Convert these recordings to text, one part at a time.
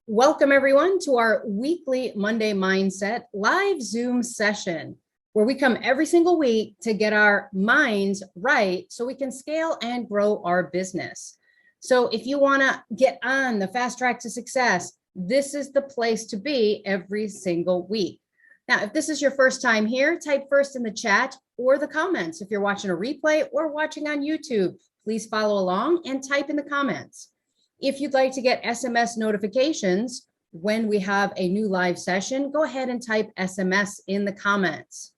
Welcome everyone to our weekly Monday Mindset live Zoom session, where we come every single week to get our minds right so we can scale and grow our business. So if you want to get on the fast track to success, this is the place to be every single week. Now, if this is your first time here, type first in the chat or the comments. If you're watching a replay or watching on YouTube, please follow along and type in the comments. If you'd like to get SMS notifications when we have a new live session, go ahead and type SMS in the comments.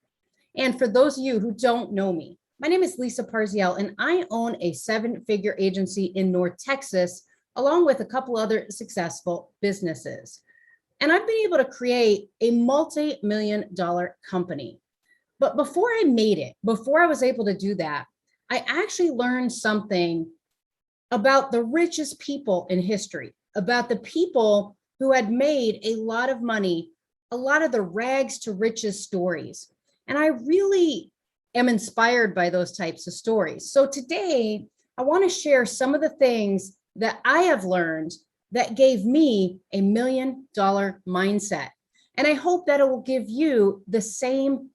And for those of you who don't know me, my name is Lisa Parziel, and I own a 7-figure agency in North Texas, along with a couple other successful businesses. And I've been able to create a multi-million-dollar company. But before I made it, before I was able to do that, I actually learned something about the richest people in history, about the people who had made a lot of money, a lot of the rags to riches stories. And I really am inspired by those types of stories. So today, I want to share some of the things that I have learned that gave me a $1 million mindset. And I hope that it will give you the same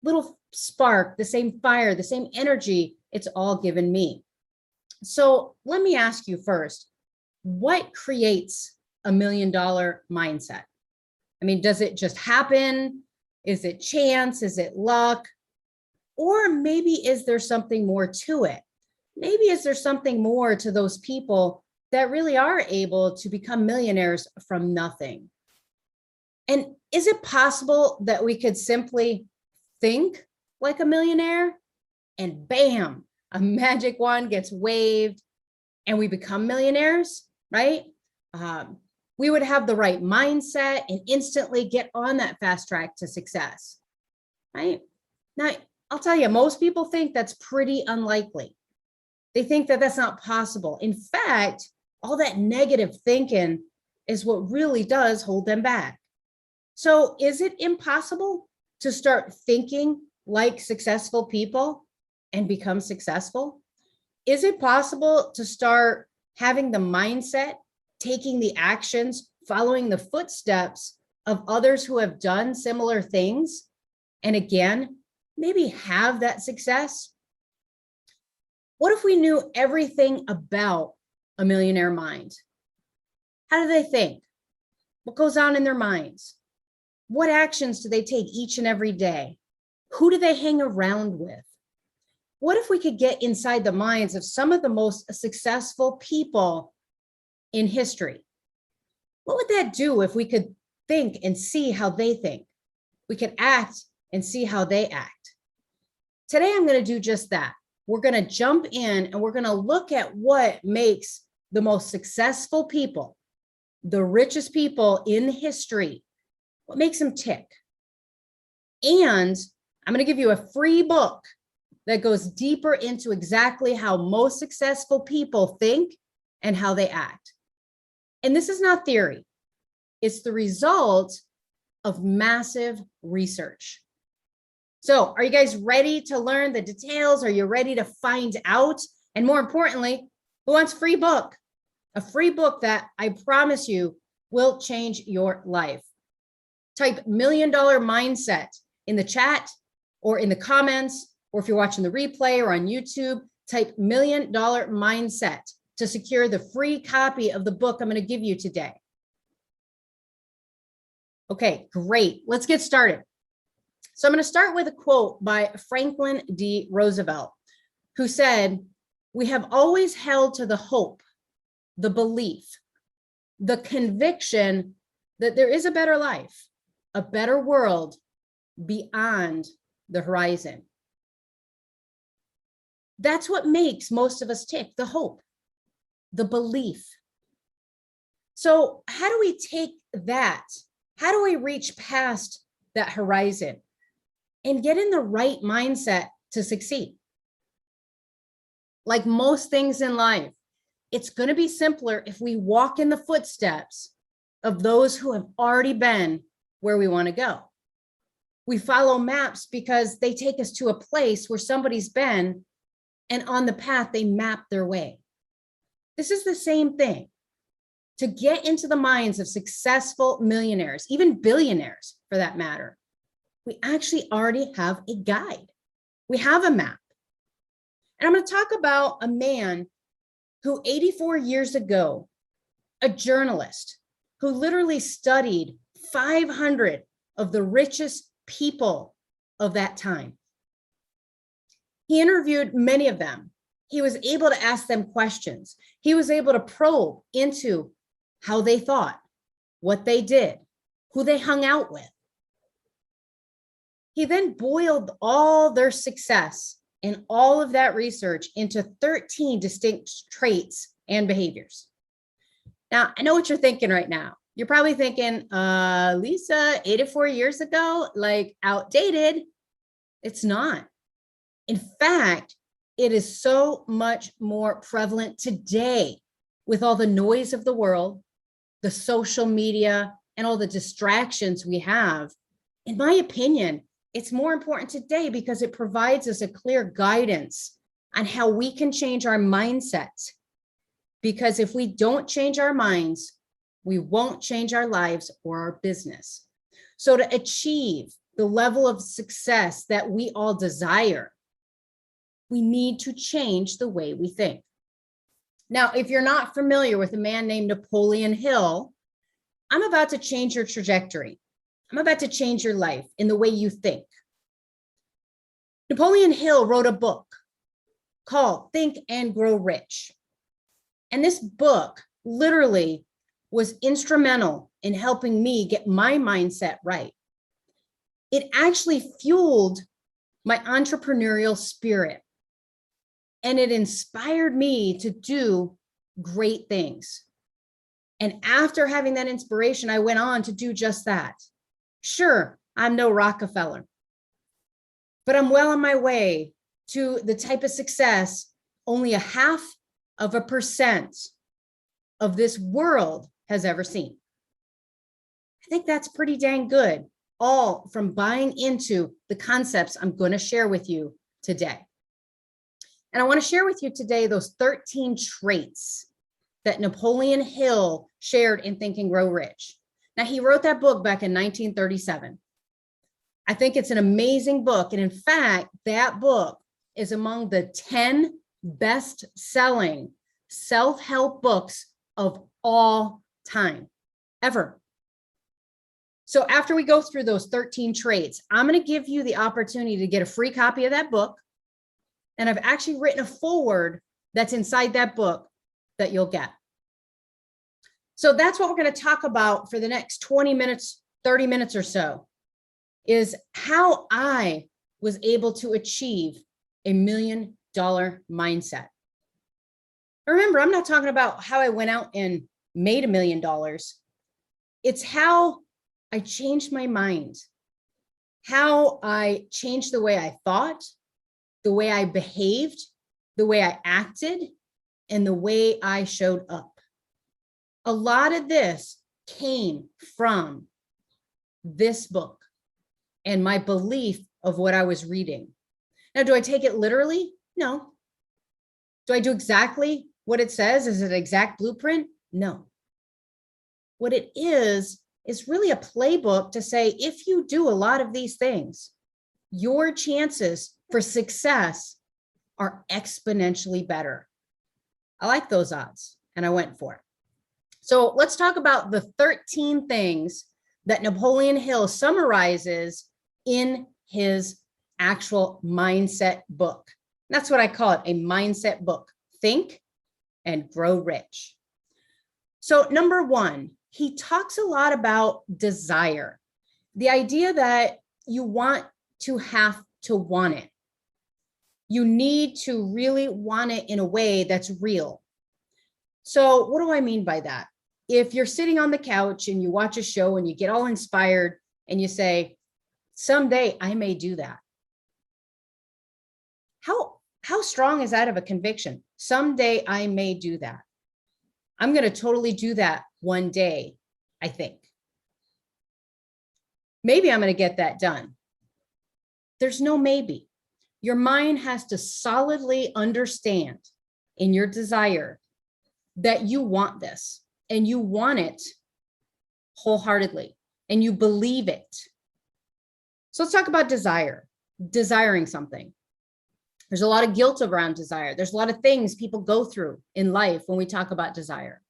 little spark, the same fire, the same energy it's all given me. So let me ask you first, what creates a $1 million mindset? I mean, does it just happen? Is it chance? Is it luck? Or maybe is there something more to it? Maybe is there something more to those people that really are able to become millionaires from nothing? And is it possible that we could simply think like a millionaire and bam, a magic wand gets waved and we become millionaires, right? We would have the right mindset and instantly get on that fast track to success, right? Now, I'll tell you, most people think that's pretty unlikely. They think that that's not possible. In fact, all that negative thinking is what really does hold them back. So is it impossible to start thinking like successful people and become successful? Is it possible to start having the mindset, taking the actions, following the footsteps of others who have done similar things, and again, maybe have that success? What if we knew everything about a millionaire mind? How do they think? What goes on in their minds? What actions do they take each and every day? Who do they hang around with? What if we could get inside the minds of some of the most successful people in history? What would that do if we could think and see how they think? We could act and see how they act. Today, I'm going to do just that. We're going to jump in and we're going to look at what makes the most successful people, the richest people in history, what makes them tick. And I'm going to give you a free book that goes deeper into exactly how most successful people think and how they act. And this is not theory. It's the result of massive research. So are you guys ready to learn the details? Are you ready to find out? And more importantly, who wants a free book? A free book that I promise you will change your life. Type $1 million mindset in the chat or in the comments, or if you're watching the replay or on YouTube, type $1 million mindset to secure the free copy of the book I'm going to give you today. Okay, great. Let's get started. So I'm going to start with a quote by Franklin D. Roosevelt, who said, "We have always held to the hope, the belief, the conviction that there is a better life, a better world beyond the horizon." That's what makes most of us tick, the hope, the belief. So how do we take that? How do we reach past that horizon and get in the right mindset to succeed? Like most things in life, it's going to be simpler if we walk in the footsteps of those who have already been where we want to go. We follow maps because they take us to a place where somebody's been, and on the path, they map their way. This is the same thing. to get into the minds of successful millionaires, even billionaires for that matter, we actually already have a guide. We have a map. And I'm going to talk about a man who 84 years ago, a journalist who literally studied 500 of the richest people of that time. He interviewed many of them. He was able to ask them questions. He was able to probe into how they thought, what they did, who they hung out with. He then boiled all their success and all of that research into 13 distinct traits and behaviors. Now, I know what you're thinking right now. You're probably thinking, Lisa, 84 years ago, like outdated. It's not. In fact, it is so much more prevalent today with all the noise of the world, the social media, and all the distractions we have. In my opinion, it's more important today because it provides us a clear guidance on how we can change our mindsets. Because if we don't change our minds, we won't change our lives or our business. So to achieve the level of success that we all desire, we need to change the way we think. Now, if you're not familiar with a man named Napoleon Hill, I'm about to change your trajectory. I'm about to change your life in the way you think. Napoleon Hill wrote a book called Think and Grow Rich. And this book literally was instrumental in helping me get my mindset right. It actually fueled my entrepreneurial spirit. And it inspired me to do great things. And after having that inspiration, I went on to do just that. Sure, I'm no Rockefeller, but I'm well on my way to the type of success only 0.5% of this world has ever seen. I think that's pretty dang good, all from buying into the concepts I'm going to share with you today. And I want to share with you today those 13 traits that Napoleon Hill shared in Think and Grow Rich. Now, he wrote that book back in 1937. I think it's an amazing book. And in fact, that book is among the 10 best-selling self-help books of all time, ever. So after we go through those 13 traits, I'm going to give you the opportunity to get a free copy of that book. And I've actually written a foreword that's inside that book that you'll get. So that's what we're going to talk about for the next 20 minutes, 30 minutes or so, is how I was able to achieve $1 million mindset. Remember, I'm not talking about how I went out and made $1 million. It's how I changed my mind, how I changed the way I thought, the way I behaved, the way I acted, and the way I showed up. A lot of this came from this book and my belief of what I was reading. Now, do I take it literally? No. Do I do exactly what it says? Is it an exact blueprint? No. What it is really a playbook to say, if you do a lot of these things, your chances for success are exponentially better. I like those odds, and I went for it. So let's talk about the 13 things that Napoleon Hill summarizes in his actual mindset book. That's what I call it, a mindset book. Think and Grow Rich. So number one, he talks a lot about desire, the idea that you want to have to want it. You need to really want it in a way that's real. So what do I mean by that? If you're sitting on the couch and you watch a show and you get all inspired and you say, someday I may do that. How strong is that of a conviction? Someday I may do that. I'm going to totally do that one day, I think. Maybe I'm going to get that done. There's no maybe. Your mind has to solidly understand in your desire that you want this. and you want it wholeheartedly and you believe it. So let's talk about desire, desiring something. There's a lot of guilt around desire. There's a lot of things people go through in life when we talk about desire.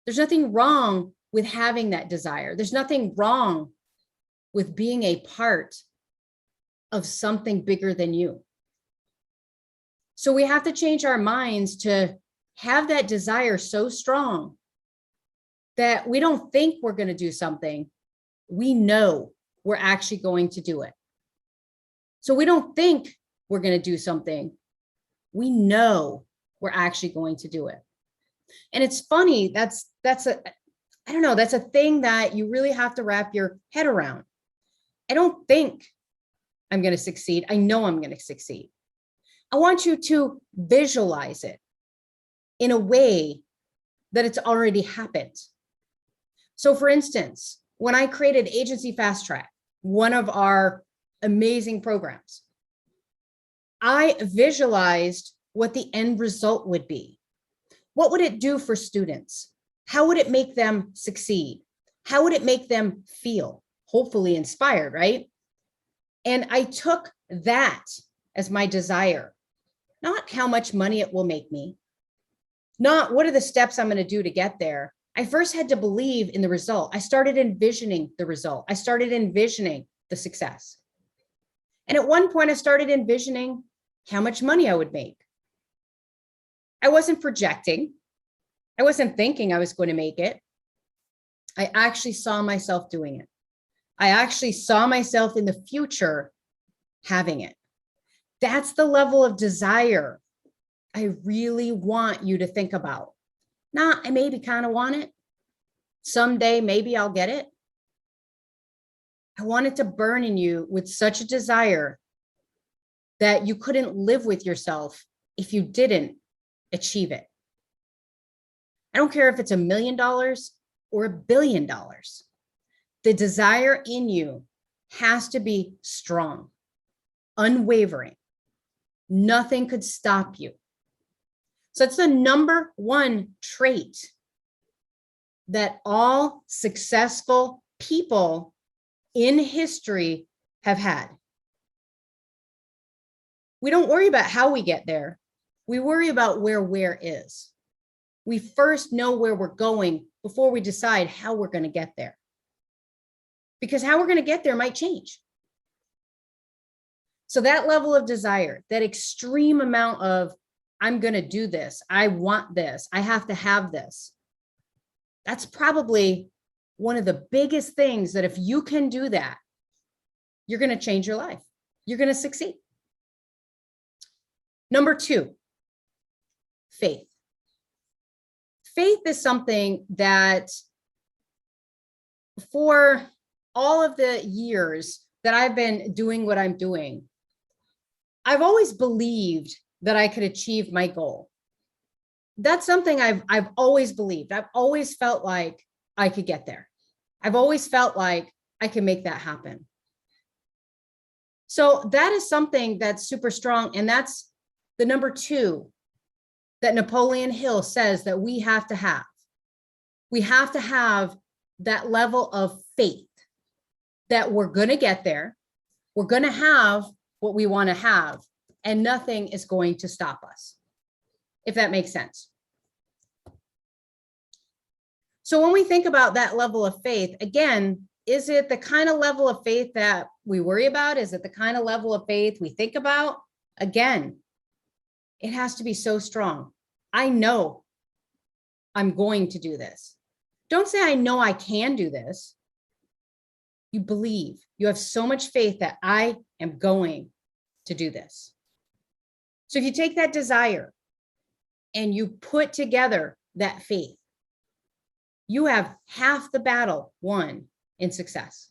There's nothing wrong with having that desire. There's nothing wrong with being a part of something bigger than you. So we have to change our minds to have that desire so strong that we don't think we're going to do something. We know we're actually going to do it. So we don't think we're going to do something. We know we're actually going to do it. And it's funny, that's a thing that you really have to wrap your head around. I don't think I'm going to succeed. I know I'm going to succeed. I want you to visualize it in a way that it's already happened. So for instance, when I created Agency Fast Track, one of our amazing programs, I visualized what the end result would be. What would it do for students? How would it make them succeed? How would it make them feel? Hopefully inspired, right? And I took that as my desire, not how much money it will make me, not what are the steps I'm going to do to get there. I first had to believe in the result. I started envisioning the result. I started envisioning the success. And at one point, I started envisioning how much money I would make. I wasn't projecting. I wasn't thinking I was going to make it. I actually saw myself doing it. I actually saw myself in the future having it. That's the level of desire I really want you to think about. Not, I maybe kind of want it. Someday, maybe I'll get it. I want it to burn in you with such a desire that you couldn't live with yourself if you didn't achieve it. I don't care if it's $1 million or $1 billion. The desire in you has to be strong, unwavering. Nothing could stop you. So it's the number one trait that all successful people in history have had. We don't worry about how we get there. We worry about where is. We first know where we're going before we decide how we're going to get there. Because how we're going to get there might change. So that level of desire, that extreme amount of, I'm going to do this, I want this, I have to have this. That's probably one of the biggest things that if you can do that, you're going to change your life. You're going to succeed. Number 2, faith. Faith is something that for all of the years that I've been doing what I'm doing, I've always believed that I could achieve my goal. That's something I've always believed. I've always felt like I could get there. I've always felt like I can make that happen. So that is something that's super strong. And that's the number 2 that Napoleon Hill says that we have to have. We have to have that level of faith that we're going to get there. We're going to have what we want to have, and nothing is going to stop us, if that makes sense. So when we think about that level of faith, again, is it the kind of level of faith that we worry about? Is it the kind of level of faith we think about? Again, it has to be so strong. I know I'm going to do this. Don't say, I know I can do this. You believe. You have so much faith that I am going to do this. So if you take that desire and you put together that faith, you have half the battle won in success.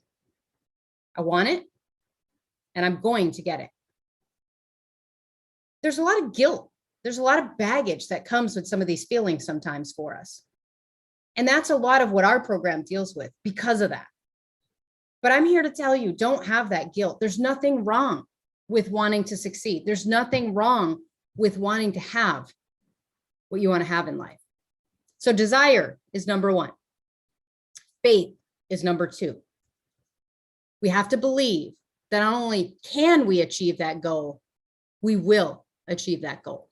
I want it, and I'm going to get it. There's a lot of guilt. There's a lot of baggage that comes with some of these feelings sometimes for us. And that's a lot of what our program deals with because of that. But I'm here to tell you, don't have that guilt. There's nothing wrong with wanting to succeed. There's nothing wrong with wanting to have what you want to have in life. So desire is number one. Faith is number two. We have to believe that not only can we achieve that goal, we will achieve that goal.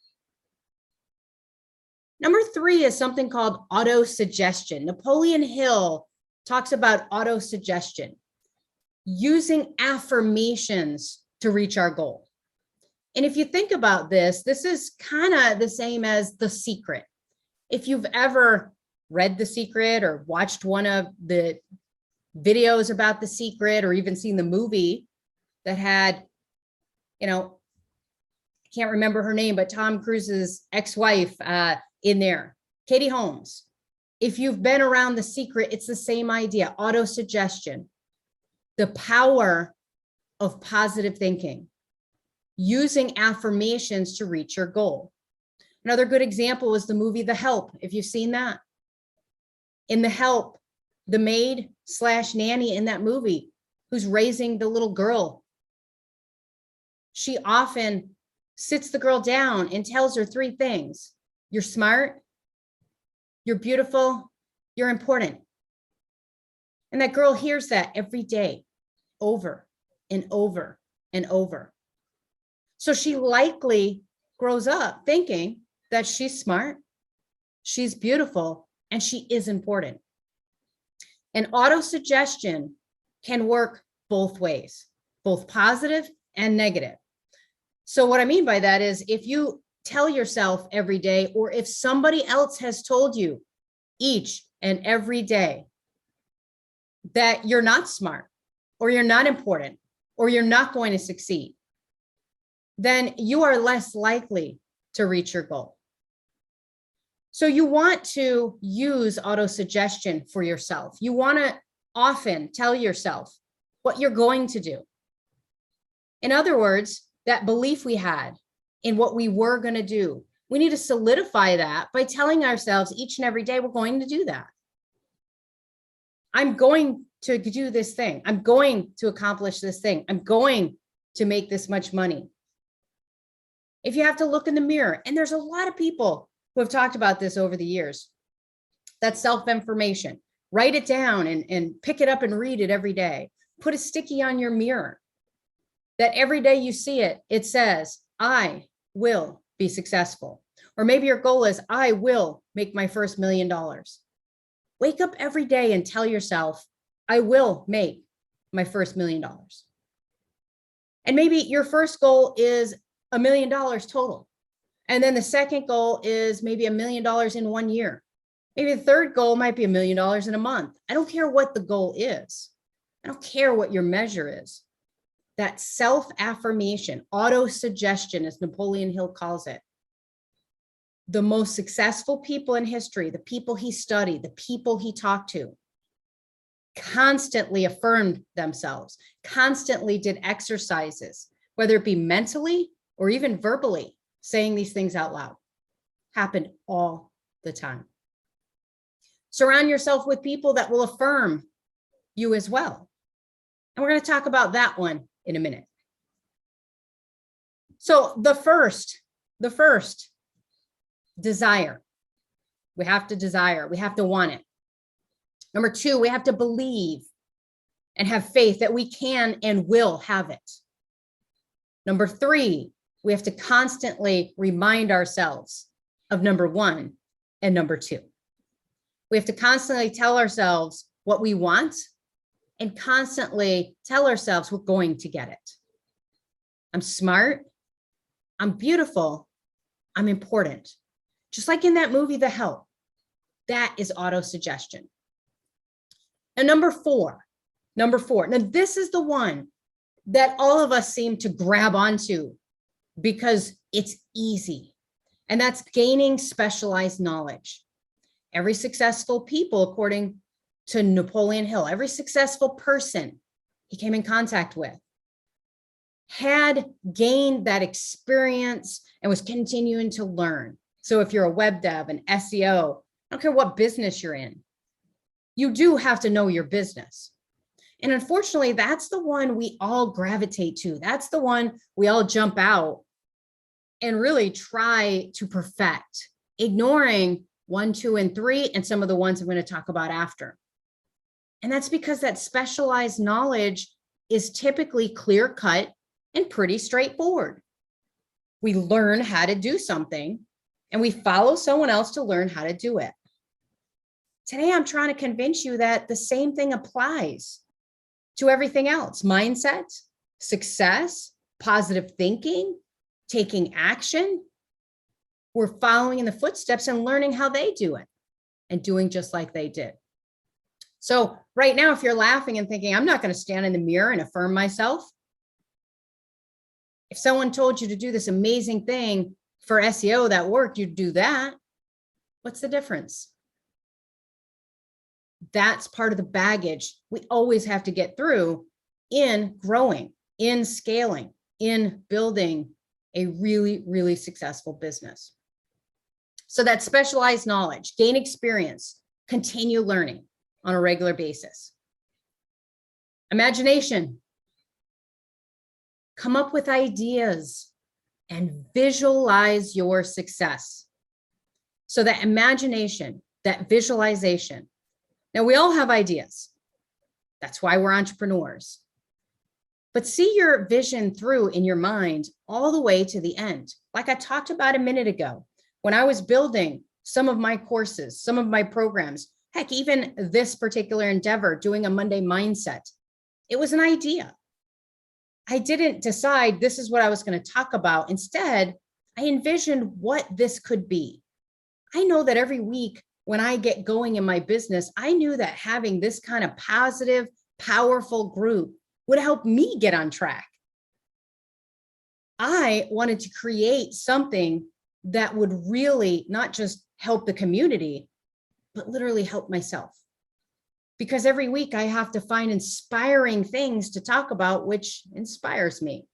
Number three is something called auto-suggestion. Napoleon Hill talks about auto-suggestion, using affirmations to reach our goal. And if you think about this, this is kind of the same as The Secret. If you've ever read The Secret or watched one of the videos about The Secret or even seen the movie that had, I can't remember her name, but Tom Cruise's ex-wife in there, Katie Holmes. If you've been around The Secret, it's the same idea, auto-suggestion, the power of positive thinking, using affirmations to reach your goal. Another good example is the movie The Help, if you've seen that. In The Help, the maid/nanny in that movie who's raising the little girl, she often sits the girl down and tells her three things. You're smart, you're beautiful, you're important. And that girl hears that every day, over and over and over. So she likely grows up thinking that she's smart, she's beautiful, and she is important. And auto-suggestion can work both ways, both positive and negative. So what I mean by that is if you tell yourself every day, or if somebody else has told you each and every day that you're not smart, or you're not important, or you're not going to succeed, then you are less likely to reach your goal. So you want to use auto-suggestion for yourself. You want to often tell yourself what you're going to do. In other words, that belief we had in what we were going to do, we need to solidify that by telling ourselves each and every day, we're going to do that. I'm going to do this thing. I'm going to accomplish this thing. I'm going to make this much money. If you have to look in the mirror, and there's a lot of people who have talked about this over the years, that's self-affirmation. Write it down and pick it up and read it every day. Put a sticky on your mirror that every day you see it, it says, I will be successful. Or maybe your goal is, I will make my first $1 million. Wake up every day and tell yourself, I will make my first $1 million. And maybe your first goal is $1 million total. And then the second goal is maybe $1 million in 1 year. Maybe the third goal might be $1 million in a month. I don't care what the goal is. I don't care what your measure is. That self-affirmation, auto-suggestion, as Napoleon Hill calls it. The most successful people in history, the people he studied, the people he talked to, constantly affirmed themselves, constantly did exercises, whether it be mentally or even verbally, saying these things out loud. Happened all the time. Surround yourself with people that will affirm you as well. And we're going to talk about that one in a minute. So the first, desire. We have to desire. We have to want it. Number two, we have to believe and have faith that we can and will have it. Number three, we have to constantly remind ourselves of number one and number two. We have to constantly tell ourselves what we want and constantly tell ourselves we're going to get it. I'm smart. I'm beautiful. I'm important. Just like in that movie, The Help. That is auto-suggestion. And number four. Now this is the one that all of us seem to grab onto because it's easy. And that's gaining specialized knowledge. Every successful people, according to Napoleon Hill, every successful person he came in contact with had gained that experience and was continuing to learn. So if you're a web dev, an SEO, I don't care what business you're in, you do have to know your business. And unfortunately, that's the one we all gravitate to. That's the one we all jump out and really try to perfect, ignoring 1, 2, and 3, and some of the ones I'm going to talk about after. And that's because that specialized knowledge is typically clear cut and pretty straightforward. We learn how to do something and we follow someone else to learn how to do it. Today, I'm trying to convince you that the same thing applies to everything else: mindset, success, positive thinking, taking action. We're following in the footsteps and learning how they do it and doing just like they did. So right now, if you're laughing and thinking, I'm not going to stand in the mirror and affirm myself. If someone told you to do this amazing thing for SEO that worked, you'd do that. What's the difference? That's part of the baggage we always have to get through in growing, in scaling, in building a really, really successful business. So that specialized knowledge, gain experience, continue learning on a regular basis. Imagination. Come up with ideas and visualize your success. So that imagination, that visualization. Now, we all have ideas. That's why we're entrepreneurs. But see your vision through in your mind all the way to the end. Like I talked about a minute ago, when I was building some of my courses, some of my programs, heck, even this particular endeavor, doing a Monday mindset, it was an idea. I didn't decide this is what I was going to talk about. Instead, I envisioned what this could be. I know that every week when I get going in my business, I knew that having this kind of positive, powerful group would help me get on track. I wanted to create something that would really not just help the community, but literally help myself. Because every week I have to find inspiring things to talk about, which inspires me.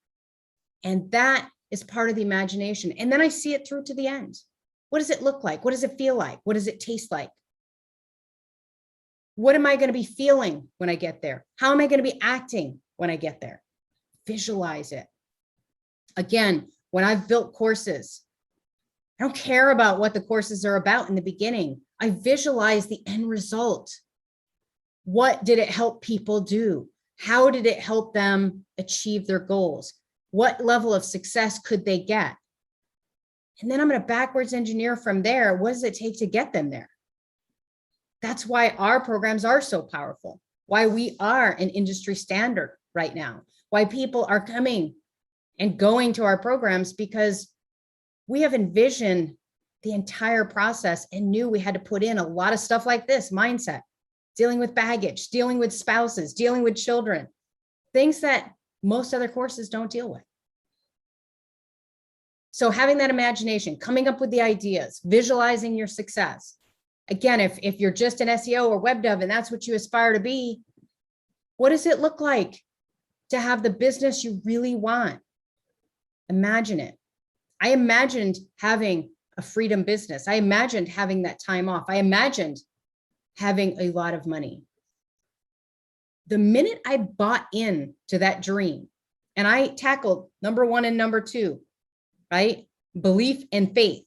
And that is part of the imagination. And then I see it through to the end. What does it look like? What does it feel like? What does it taste like? What am I going to be feeling when I get there? How am I going to be acting when I get there? Visualize it. Again, when I've built courses, I don't care about what the courses are about in the beginning. I visualize the end result. What did it help people do? How did it help them achieve their goals? What level of success could they get? And then I'm going to backwards engineer from there. What does it take to get them there? That's why our programs are so powerful, why we are an industry standard right now, why people are coming and going to our programs, because we have envisioned the entire process and knew we had to put in a lot of stuff like this: mindset, dealing with baggage, dealing with spouses, dealing with children, things that most other courses don't deal with. So having that imagination, coming up with the ideas, visualizing your success. Again, if you're just an SEO or web dev and that's what you aspire to be, what does it look like to have the business you really want? Imagine it. I imagined having a freedom business. I imagined having that time off. I imagined having a lot of money. The minute I bought in to that dream and I tackled number 1 and number 2, right? Belief and faith,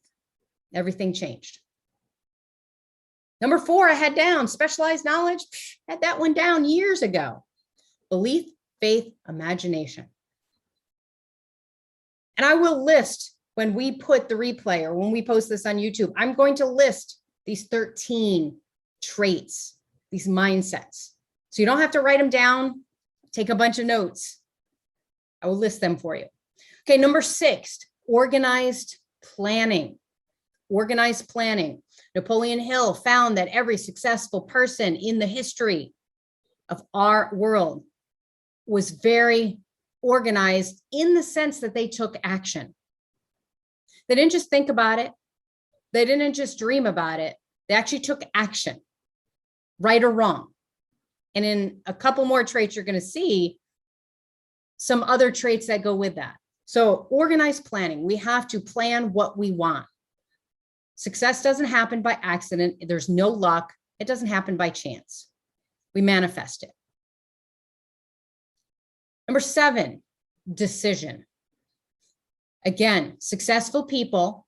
everything changed. Number 4, I had down specialized knowledge, had that one down years ago. Belief, faith, imagination. And I will list, when we put the replay or when we post this on YouTube, I'm going to list these 13 traits, these mindsets. So you don't have to write them down, take a bunch of notes. I will list them for you. Okay, number 6, organized planning. Organized planning. Napoleon Hill found that every successful person in the history of our world was very organized in the sense that they took action. They didn't just think about it. They didn't just dream about it. They actually took action, right or wrong. And in a couple more traits, you're going to see some other traits that go with that. So organized planning, we have to plan what we want. Success doesn't happen by accident. There's no luck. It doesn't happen by chance. We manifest it. Number 7, decision. Again, successful people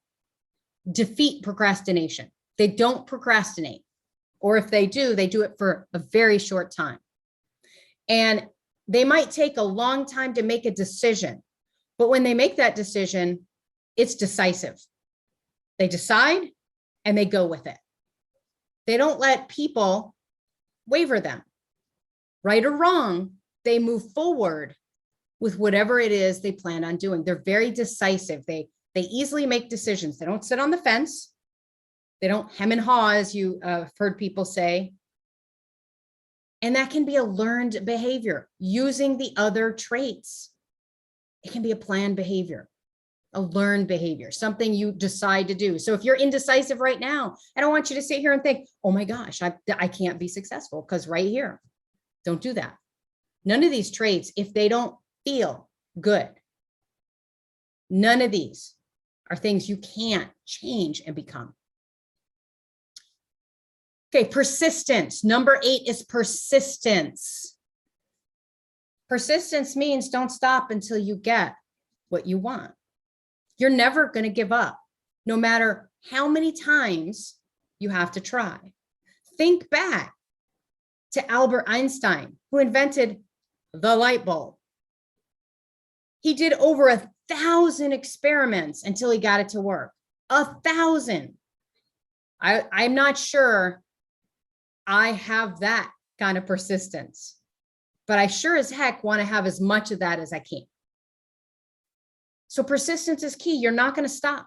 defeat procrastination. They don't procrastinate. Or if they do it for a very short time. And they might take a long time to make a decision. But when they make that decision, it's decisive. They decide and they go with it. They don't let people waver them. Right or wrong, they move forward with whatever it is they plan on doing. They're very decisive. They easily make decisions. They don't sit on the fence. They don't hem and haw, as you have heard people say. And that can be a learned behavior using the other traits. It can be a planned behavior, a learned behavior, something you decide to do. So if you're indecisive right now, I don't want you to sit here and think, oh my gosh, I can't be successful, because right here, don't do that. None of these traits, if they don't feel good, none of these are things you can't change and become. Okay, persistence. Number 8 is persistence. Persistence means don't stop until you get what you want. You're never going to give up, no matter how many times you have to try. Think back to Albert Einstein, who invented the light bulb. He did over 1,000 experiments until he got it to work. 1,000. I'm not sure I have that kind of persistence, but I sure as heck want to have as much of that as I can. So persistence is key. You're not going to stop.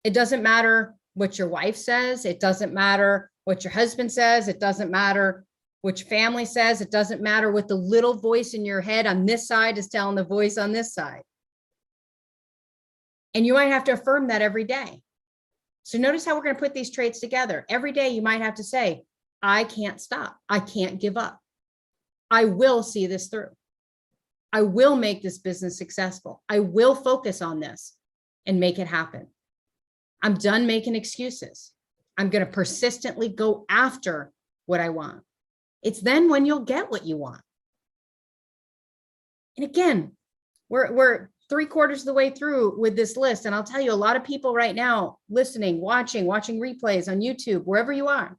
It doesn't matter what your wife says. It doesn't matter what your husband says. It doesn't matter what your family says. It doesn't matter what the little voice in your head on this side is telling the voice on this side. And you might have to affirm that every day. So notice how we're going to put these traits together. Every day you might have to say, I can't stop. I can't give up. I will see this through. I will make this business successful. I will focus on this and make it happen. I'm done making excuses. I'm going to persistently go after what I want. It's then when you'll get what you want. And again, we're 3/4 of the way through with this list. And I'll tell you, a lot of people right now listening, watching replays on YouTube, wherever you are,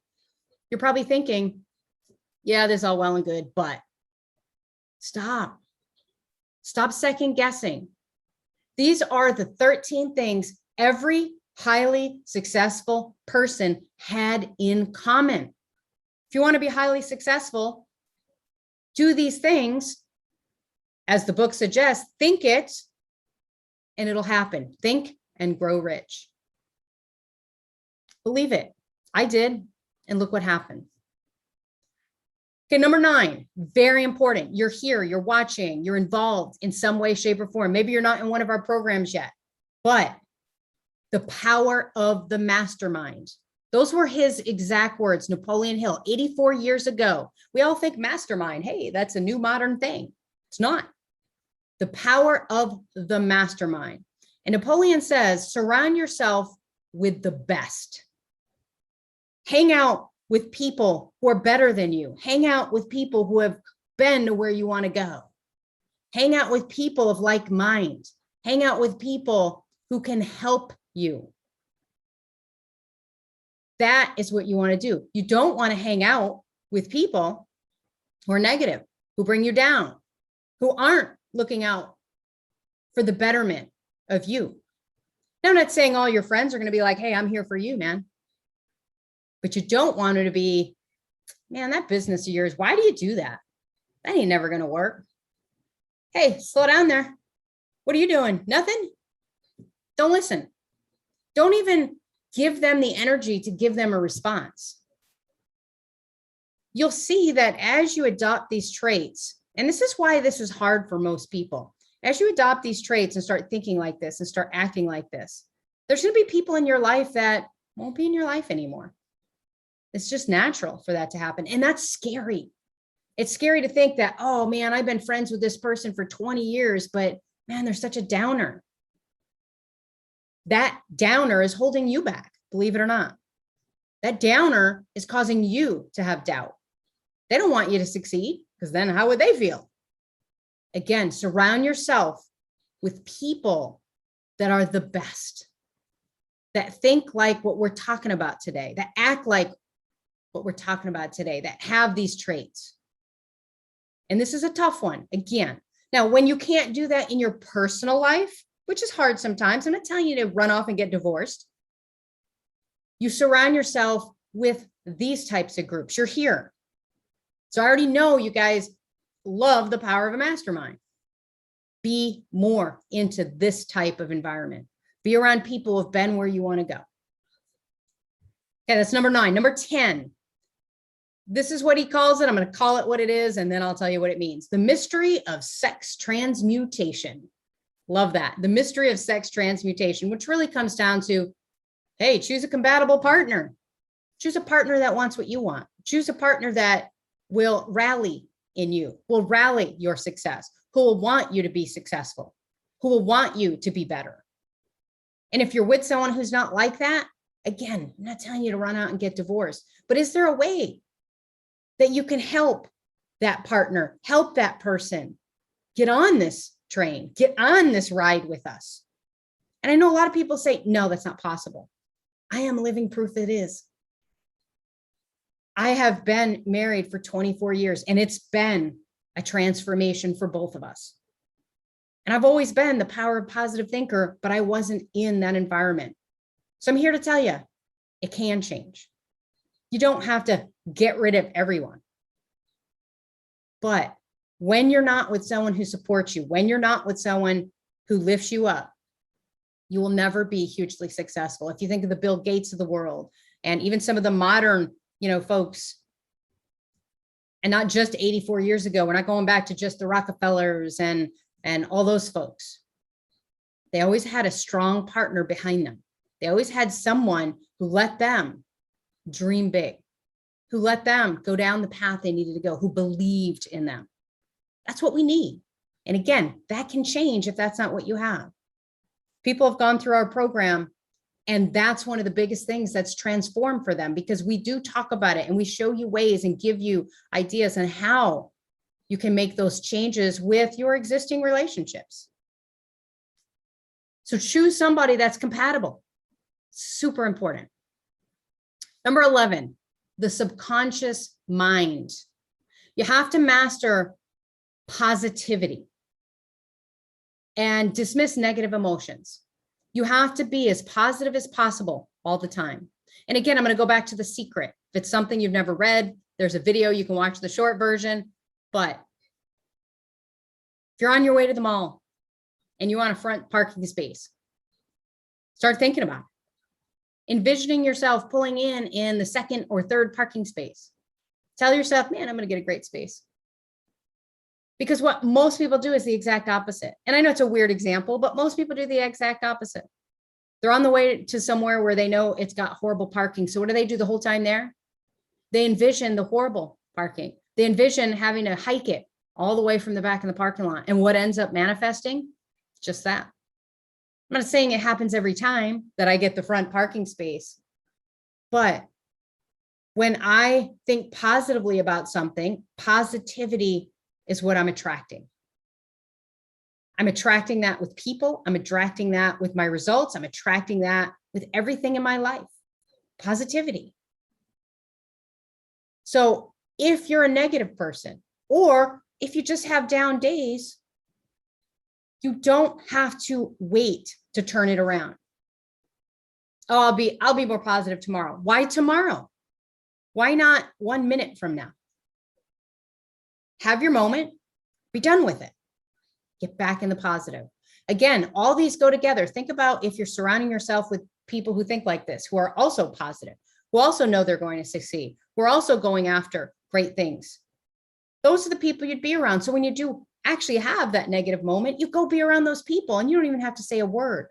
you're probably thinking, yeah, this is all well and good, but stop second guessing. These are the 13 things every highly successful person had in common. If you want to be highly successful, do these things, as the book suggests, think it, and it'll happen. Think and grow rich. Believe it. I did, and look what happened. Okay, number 9, very important. You're here, you're watching, you're involved in some way, shape, or form. Maybe you're not in one of our programs yet, but the power of the mastermind. Those were his exact words, Napoleon Hill, 84 years ago. We all think mastermind, hey, that's a new modern thing. It's not. The power of the mastermind. And Napoleon says, surround yourself with the best. Hang out with people who are better than you. Hang out with people who have been to where you want to go. Hang out with people of like mind. Hang out with people who can help you. That is what you want to do. You don't want to hang out with people who are negative, who bring you down, who aren't looking out for the betterment of you. Now, I'm not saying all your friends are going to be like, hey, I'm here for you, man. But you don't want it to be, man, that business of yours, why do you do that? That ain't never going to work. Hey, slow down there. What are you doing? Nothing? Don't listen. Don't even give them the energy to give them a response. You'll see that as you adopt these traits, and this is why this is hard for most people, as you adopt these traits and start thinking like this and start acting like this, there's going to be people in your life that won't be in your life anymore. It's just natural for that to happen. And that's scary. It's scary to think that, oh man, I've been friends with this person for 20 years, but man, they're such a downer. That downer is holding you back, believe it or not. That downer is causing you to have doubt. They don't want you to succeed, because then how would they feel? Again, surround yourself with people that are the best. that think like what we're talking about today, that act like what we're talking about today, that have these traits. And this is a tough one. Again, now, when you can't do that in your personal life, which is hard sometimes, I'm not telling you to run off and get divorced. You surround yourself with these types of groups. You're here. So I already know you guys love the power of a mastermind. Be more into this type of environment. Be around people who've been where you want to go. Okay, that's number 9. Number 10. This is what he calls it. I'm going to call it what it is, and then I'll tell you what it means. The mystery of sex transmutation. Love that. The mystery of sex transmutation, which really comes down to, hey, choose a compatible partner. Choose a partner that wants what you want. Choose a partner that will rally in you, will rally your success, who will want you to be successful, who will want you to be better. And if you're with someone who's not like that, again, I'm not telling you to run out and get divorced, but is there a way that you can help that partner, help that person get on this train, get on this ride with us? And I know a lot of people say, no, that's not possible. I am living proof it is. I have been married for 24 years, and it's been a transformation for both of us. And I've always been the power of positive thinker, but I wasn't in that environment. So I'm here to tell you, it can change. You don't have to get rid of everyone. But when you're not with someone who supports you, when you're not with someone who lifts you up, you will never be hugely successful. If you think of the Bill Gates of the world, and even some of the modern, folks, and not just 84 years ago, we're not going back to just the Rockefellers and all those folks. They always had a strong partner behind them. They always had someone who let them dream big, who let them go down the path they needed to go, who believed in them. That's what we need. And again, that can change if that's not what you have. People have gone through our program, and that's one of the biggest things that's transformed for them, because we do talk about it and we show you ways and give you ideas on how you can make those changes with your existing relationships. So choose somebody that's compatible. Super important. Number 11, the subconscious mind. You have to master positivity and dismiss negative emotions. You have to be as positive as possible all the time. And again, I'm going to go back to The Secret. If it's something you've never read, there's a video, you can watch the short version. But if you're on your way to the mall and you want a front parking space, start thinking about it. Envisioning yourself pulling in the second or third parking space. Tell yourself, man, I'm going to get a great space. Because what most people do is the exact opposite. And I know it's a weird example, but most people do the exact opposite. They're on the way to somewhere where they know it's got horrible parking. So what do they do the whole time there? They envision the horrible parking. They envision having to hike it all the way from the back of the parking lot. And what ends up manifesting? Just that. I'm not saying it happens every time that I get the front parking space, but when I think positively about something, positivity is what I'm attracting. I'm attracting that with people. I'm attracting that with my results. I'm attracting that with everything in my life. Positivity. So if you're a negative person, or if you just have down days, you don't have to wait to turn it around. Oh, I'll be more positive tomorrow. Why tomorrow? Why not 1 minute from now? Have your moment, be done with it. Get back in the positive. Again, all these go together. Think about if you're surrounding yourself with people who think like this, who are also positive, who also know they're going to succeed, who are also going after great things. Those are the people you'd be around. So when you do actually have that negative moment, you go be around those people and you don't even have to say a word.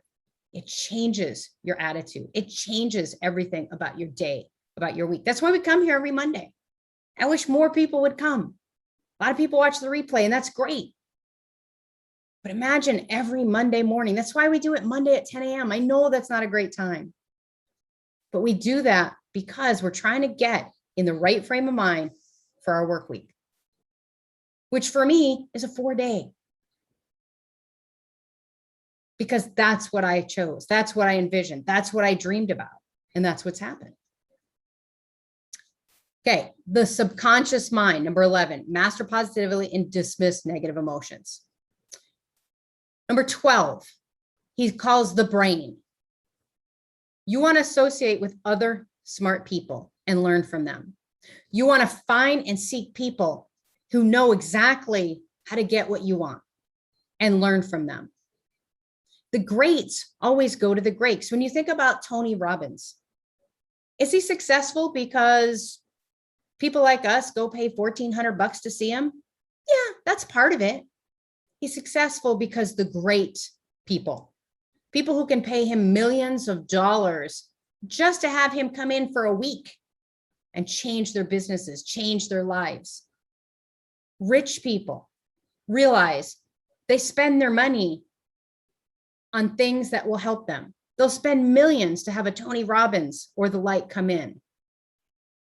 It changes your attitude. It changes everything about your day, about your week. That's why we come here every Monday. I wish more people would come. A lot of people watch the replay, and that's great. But imagine every Monday morning. That's why we do it Monday at 10 a.m. I know that's not a great time, but we do that because we're trying to get in the right frame of mind for our work week, which for me is a 4-day. because that's what I chose. That's what I envisioned. That's what I dreamed about. And that's what's happened. Okay. The subconscious mind, number 11, master positively and dismiss negative emotions. Number 12, he calls the brain. You want to associate with other smart people and learn from them. You want to find and seek people who know exactly how to get what you want and learn from them. The greats always go to the greats. When you think about Tony Robbins, is he successful because people like us go pay $1,400 to see him? Yeah, that's part of it. He's successful because the great people who can pay him millions of dollars just to have him come in for a week and change their businesses, change their lives. Rich people realize they spend their money on things that will help them. They'll spend millions to have a Tony Robbins or the like come in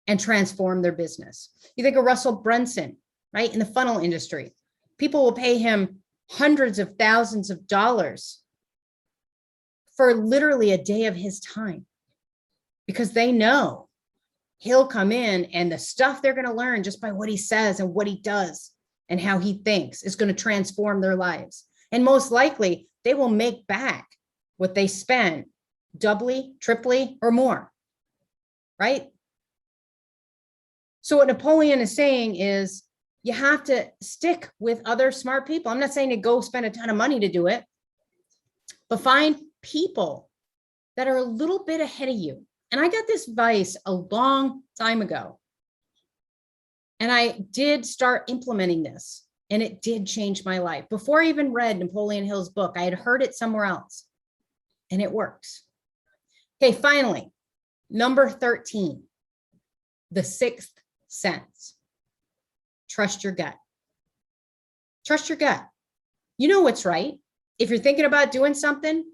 and transform their business. You think of Russell Brunson, right? In the funnel industry, people will pay him hundreds of thousands of dollars for literally a day of his time because they know he'll come in and the stuff they're going to learn just by what he says and what he does and how he thinks is going to transform their lives. And most likely they will make back what they spend doubly, triply, or more, right? So what Napoleon is saying is you have to stick with other smart people. I'm not saying to go spend a ton of money to do it, but find people that are a little bit ahead of you. And I got this advice a long time ago. And I did start implementing this, and it did change my life. Before I even read Napoleon Hill's book, I had heard it somewhere else, and it works. Okay, finally, number 13, the sixth sense. Trust your gut. Trust your gut. You know what's right. If you're thinking about doing something,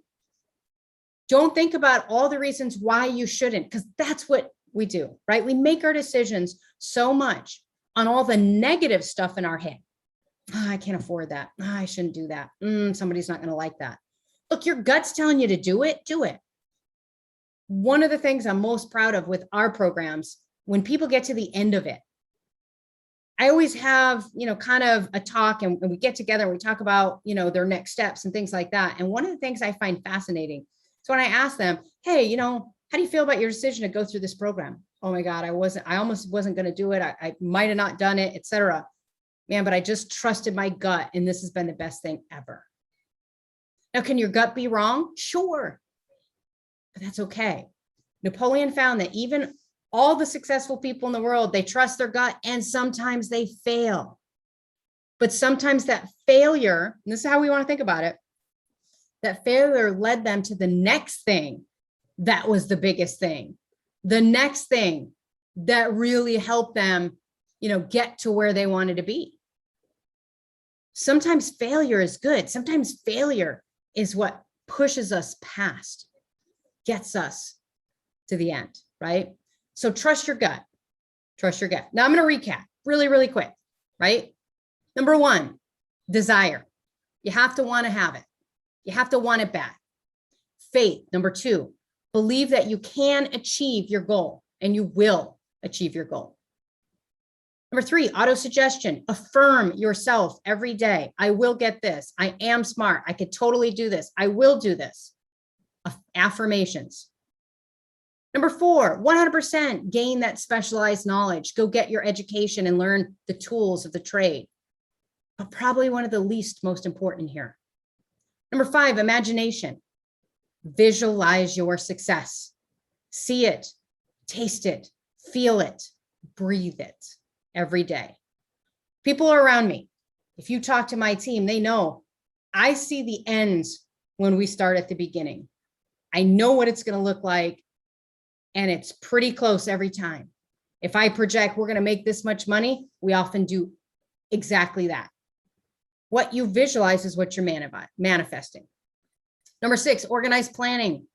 don't think about all the reasons why you shouldn't, because that's what we do, right? We make our decisions so much on all the negative stuff in our head. Oh, I can't afford that. Oh, I shouldn't do that. Somebody's not going to like that. Look, your gut's telling you to do it. Do it. One of the things I'm most proud of with our programs, when people get to the end of it, I always have, kind of a talk and we get together and we talk about, their next steps and things like that. And one of the things I find fascinating is when I ask them, hey, how do you feel about your decision to go through this program? Oh my God, I almost wasn't going to do it. I might've not done it, etc. Man, but I just trusted my gut and this has been the best thing ever. Now, can your gut be wrong? Sure, but that's okay. Napoleon found that even all the successful people in the world, they trust their gut and sometimes they fail. But sometimes that failure, and this is how we want to think about it, that failure led them to the next thing that was the biggest thing. The next thing that really helped them, get to where they wanted to be. Sometimes failure is good. Sometimes failure is what pushes us past, gets us to the end, right? So trust your gut. Trust your gut. Now I'm going to recap really, really quick, right? Number 1, desire. You have to want to have it. You have to want it bad. Faith. Number 2, believe that you can achieve your goal and you will achieve your goal. Number 3, autosuggestion. Affirm yourself every day. I will get this. I am smart. I could totally do this. I will do this. Affirmations. Number 4, 100% gain that specialized knowledge. Go get your education and learn the tools of the trade. But probably one of the least most important here. Number 5, imagination. Visualize your success. See it, taste it, feel it, breathe it every day. People around me, if you talk to my team, they know I see the ends when we start at the beginning. I know what it's going to look like. And it's pretty close every time. If I project we're going to make this much money, we often do exactly that. What you visualize is what you're manifesting. Number 6, organized planning.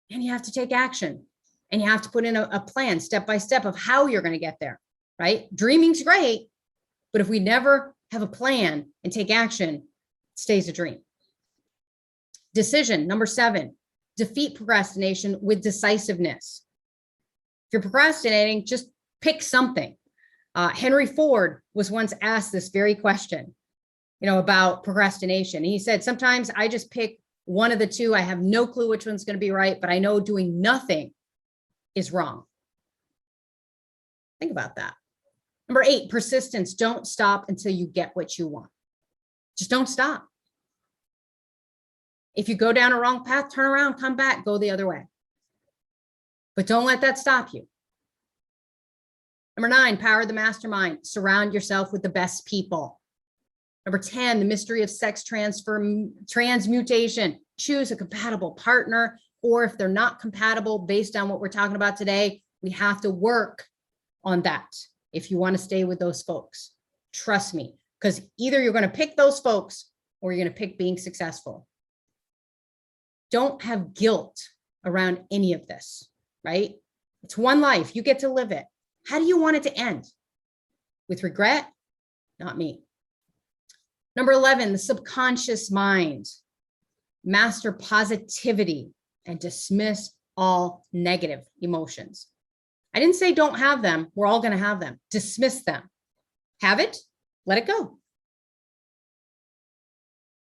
And you have to take action. And you have to put in a plan step by step of how you're going to get there, right? Dreaming's great, but if we never have a plan and take action, it stays a dream. Decision. Number 7, defeat procrastination with decisiveness. If you're procrastinating, just pick something. Henry Ford was once asked this very question, about procrastination. He said, sometimes I just pick one of the two. I have no clue which one's going to be right, but I know doing nothing is wrong. Think about that. Number 8, persistence. Don't stop until you get what you want. Just don't stop. If you go down a wrong path, turn around, come back, go the other way. But don't let that stop you. Number 9, power of the mastermind. Surround yourself with the best people. Number 10, the mystery of sex transmutation. Choose a compatible partner, or if they're not compatible based on what we're talking about today, we have to work on that if you want to stay with those folks. Trust me, because either you're going to pick those folks or you're going to pick being successful. Don't have guilt around any of this, right? It's one life. You get to live it. How do you want it to end? With regret? Not me. Number 11, the subconscious mind. Master positivity and dismiss all negative emotions. I didn't say don't have them. We're all going to have them. Dismiss them. Have it, let it go.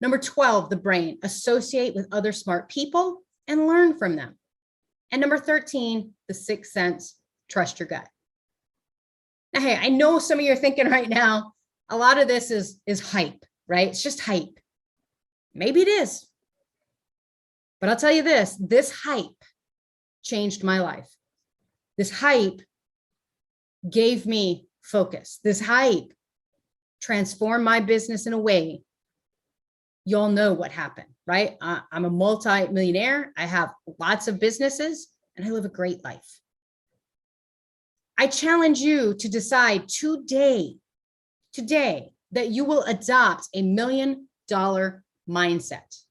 Number 12, the brain. Associate with other smart people and learn from them. And number 13, the sixth sense. Trust your gut. Now, hey, I know some of you are thinking right now, a lot of this is hype, right? It's just hype. Maybe it is. But I'll tell you this hype changed my life. This hype gave me focus. This hype transformed my business in a way you all know what happened, right? I'm a multi-millionaire. I have lots of businesses and I live a great life. I challenge you to decide today that you will adopt a $1 million mindset.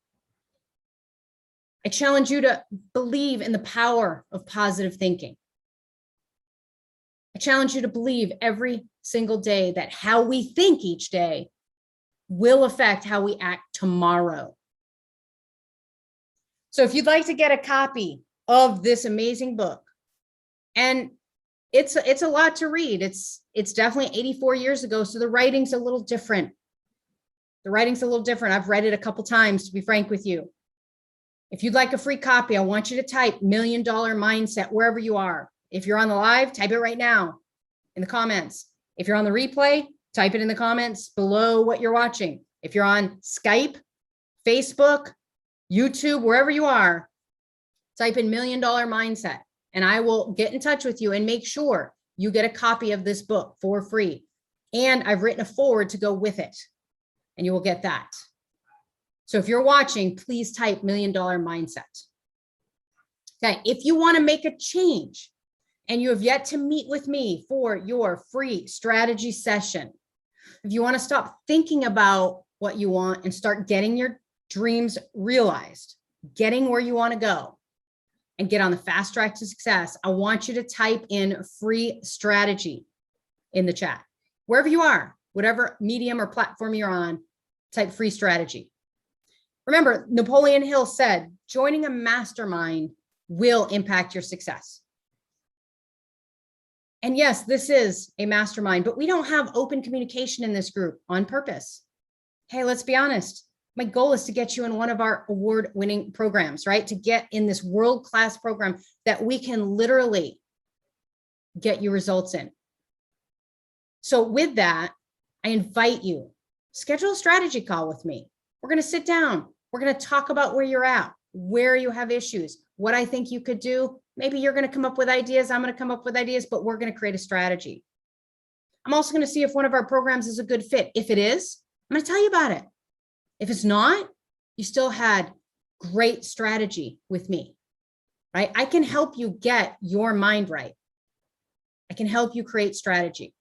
I challenge you to believe in the power of positive thinking. I challenge you to believe every single day that how we think each day will affect how we act tomorrow. So if you'd like to get a copy of this amazing book, and it's a lot to read. It's definitely 84 years ago, so the writing's a little different. I've read it a couple times, to be frank with you. If you'd like a free copy, I want you to type $1 Million Mindset wherever you are. If you're on the live, type it right now in the comments. If you're on the replay, type it in the comments below what you're watching. If you're on Skype, Facebook, YouTube, wherever you are, type in $1 Million Mindset. And I will get in touch with you and make sure you get a copy of this book for free. And I've written a foreword to go with it, and you will get that. So if you're watching, please type $1 Million Mindset. Okay, if you want to make a change and you have yet to meet with me for your free strategy session, if you want to stop thinking about what you want and start getting your dreams realized, getting where you want to go, and get on the fast track to success, I want you to type in free strategy in the chat. Wherever you are, whatever medium or platform you're on, type free strategy. Remember, Napoleon Hill said, joining a mastermind will impact your success. And yes, this is a mastermind, but we don't have open communication in this group on purpose. Hey, let's be honest. My goal is to get you in one of our award-winning programs, right? To get in this world-class program that we can literally get you results in. So with that, I invite you, schedule a strategy call with me. We're going to sit down. We're going to talk about where you're at, where you have issues, what I think you could do. Maybe you're going to come up with ideas. I'm going to come up with ideas, but we're going to create a strategy. I'm also going to see if one of our programs is a good fit. If it is, I'm going to tell you about it. If it's not, you still had great strategy with me, right? I can help you get your mind right. I can help you create strategy.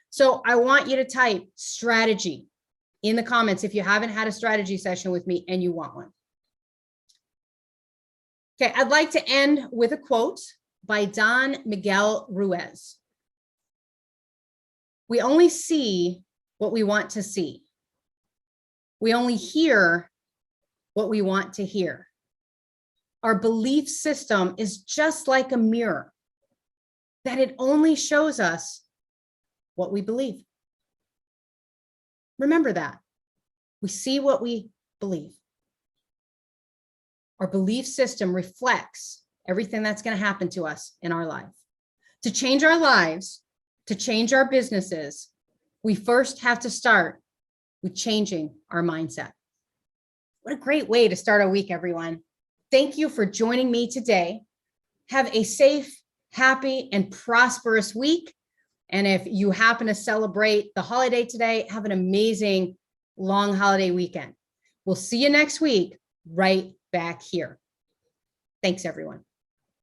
So I want you to type strategy in the comments if you haven't had a strategy session with me and you want one. Okay, I'd like to end with a quote by Don Miguel Ruiz. We only see what we want to see. We only hear what we want to hear. Our belief system is just like a mirror, that it only shows us what we believe. Remember that. We see what we believe. Our belief system reflects everything that's going to happen to us in our life. To change our lives, to change our businesses, we first have to start with changing our mindset. What a great way to start our week, everyone. Thank you for joining me today. Have a safe, happy, and prosperous week. And if you happen to celebrate the holiday today, have an amazing long holiday weekend. We'll see you next week, right back here. Thanks, everyone.